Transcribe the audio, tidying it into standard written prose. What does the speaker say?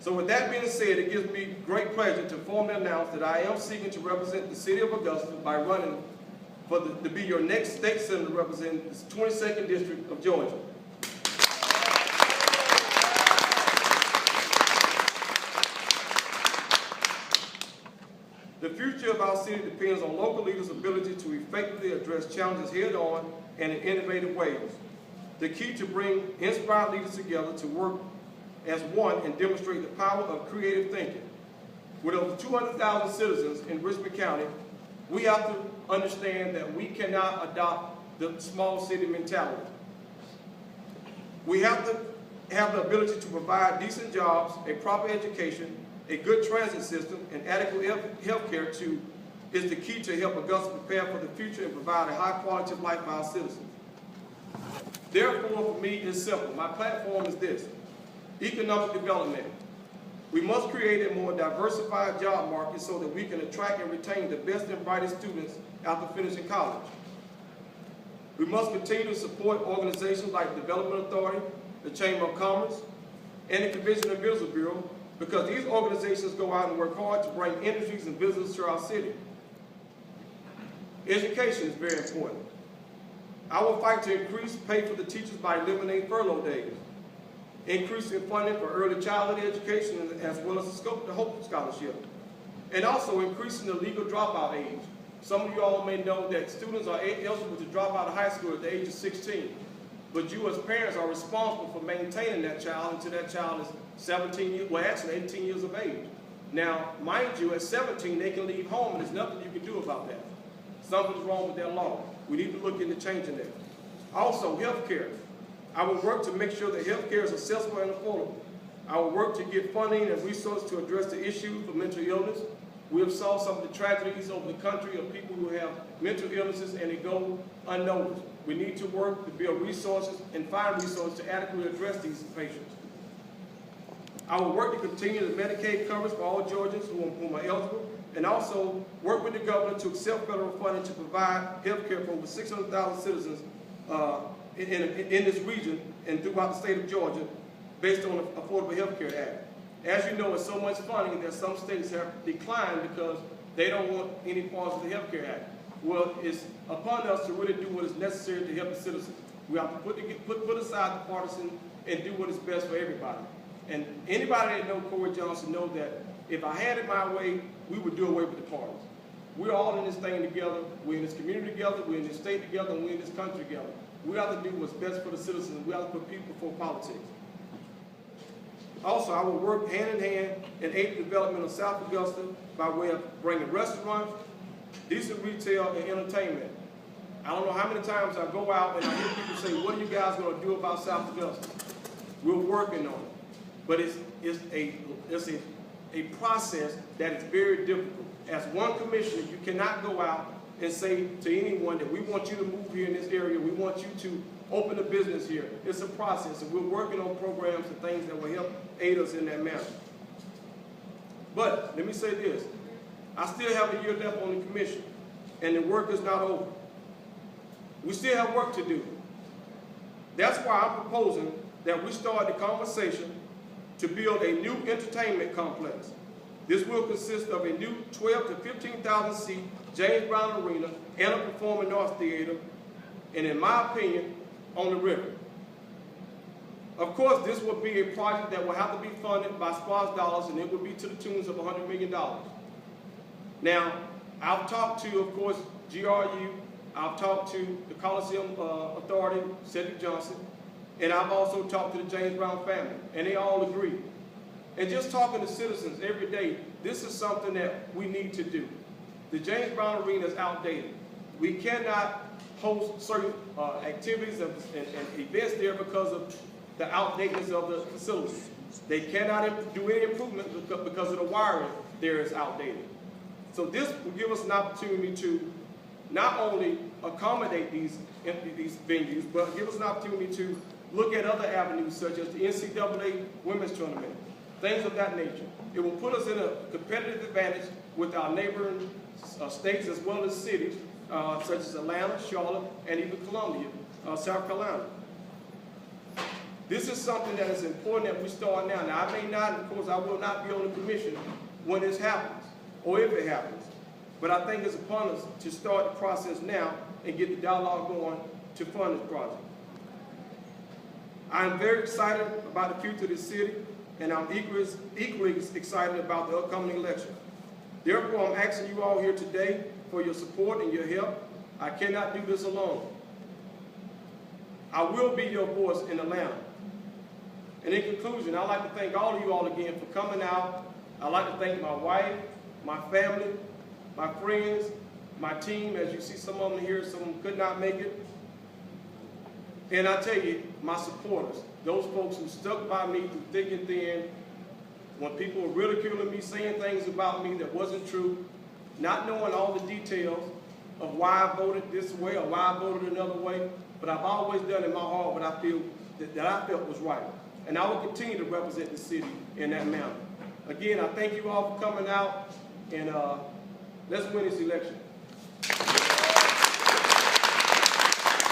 So with that being said, it gives me great pleasure to formally announce that I am seeking to represent the city of Augusta by running to be your next state senator representing the 22nd District of Georgia. The future of our city depends on local leaders' ability to effectively address challenges head-on and in innovative ways. The key to bring inspired leaders together to work as one and demonstrate the power of creative thinking. With over 200,000 citizens in Richmond County, we have to understand that we cannot adopt the small city mentality. We have to have the ability to provide decent jobs, a proper education, a good transit system, and adequate health care is the key to help Augusta prepare for the future and provide a high quality of life for our citizens. Therefore, for me, it's simple. My platform is this: economic development. We must create a more diversified job market so that we can attract and retain the best and brightest students after finishing college. We must continue to support organizations like the Development Authority, the Chamber of Commerce, and the Convention and Visitors Bureau, because these organizations go out and work hard to bring industries and visitors to our city. Education is very important. I will fight to increase pay for the teachers by eliminating furlough days, increasing funding for early childhood education as well as the Hope Scholarship, and also increasing the legal dropout age. Some of you all may know that students are eligible to drop out of high school at the age of 16, but you as parents are responsible for maintaining that child until that child is 17 years, well actually 18 years of age. Now, mind you, at 17 they can leave home and there's nothing you can do about that. Something's wrong with that law. We need to look into changing that. Also, health care. I will work to make sure that health care is accessible and affordable. I will work to get funding and resources to address the issue for mental illness. We have saw some of the tragedies over the country of people who have mental illnesses and they go unnoticed. We need to work to build resources and find resources to adequately address these patients. I will work to continue the Medicaid coverage for all Georgians whom are eligible, and also work with the governor to accept federal funding to provide health care for over 600,000 citizens in this region and throughout the state of Georgia based on the Affordable Health Care Act. As you know, it's so much funding that some states have declined because they don't want any parts of the Health Care Act. Well, it's upon us to really do what is necessary to help the citizens. We have to put aside the partisan and do what is best for everybody. And anybody that knows Corey Johnson knows that if I had it my way, we would do away with the parties. We're all in this thing together. We're in this community together. We're in this state together. And we're in this country together. We have to do what's best for the citizens. We have to put people before politics. Also, I will work hand in hand and aid the development of South Augusta by way of bringing restaurants, decent retail, and entertainment. I don't know how many times I go out and I hear people say, what are you guys going to do about South Augusta? We're working on it. But it's a process that is very difficult. As one commissioner, you cannot go out and say to anyone that we want you to move here in this area, we want you to open a business here. It's a process, and we're working on programs and things that will help aid us in that manner. But let me say this. I still have a year left on the commission, and the work is not over. We still have work to do. That's why I'm proposing that we start the conversation to build a new entertainment complex. This will consist of a new 12 to 15,000 seat James Brown Arena and a performing arts theater, and in my opinion, on the river. Of course, this will be a project that will have to be funded by SPLOST dollars, and it will be to the tunes of $100 million. Now, I've talked to, of course, GRU, I've talked to the Coliseum Authority, Cedric Johnson, and I've also talked to the James Brown family, and they all agree. And just talking to citizens every day, this is something that we need to do. The James Brown Arena is outdated. We cannot host certain activities and events there because of the outdatedness of the facility. They cannot do any improvement because of the wiring there is outdated. So this will give us an opportunity to not only accommodate these venues, but give us an opportunity to look at other avenues such as the NCAA women's tournament, things of that nature. It will put us in a competitive advantage with our neighboring states as well as cities, such as Atlanta, Charlotte, and even Columbia, South Carolina. This is something that is important that we start now. Now, I may not, of course, I will not be on the commission when this happens, or if it happens. But I think it's upon us to start the process now and get the dialogue going to fund this project. I'm very excited about the future of this city, and I'm equally excited about the upcoming election. Therefore, I'm asking you all here today for your support and your help. I cannot do this alone. I will be your voice in Atlanta. And in conclusion, I'd like to thank all of you all again for coming out. I'd like to thank my wife, my family, my friends, my team. As you see, some of them here, some of them could not make it. And I tell you, my supporters, those folks who stuck by me through thick and thin, when people were ridiculing me, saying things about me that wasn't true, not knowing all the details of why I voted this way or why I voted another way, but I've always done in my heart what I feel that I felt was right. And I will continue to represent the city in that manner. Again, I thank you all for coming out, and let's win this election.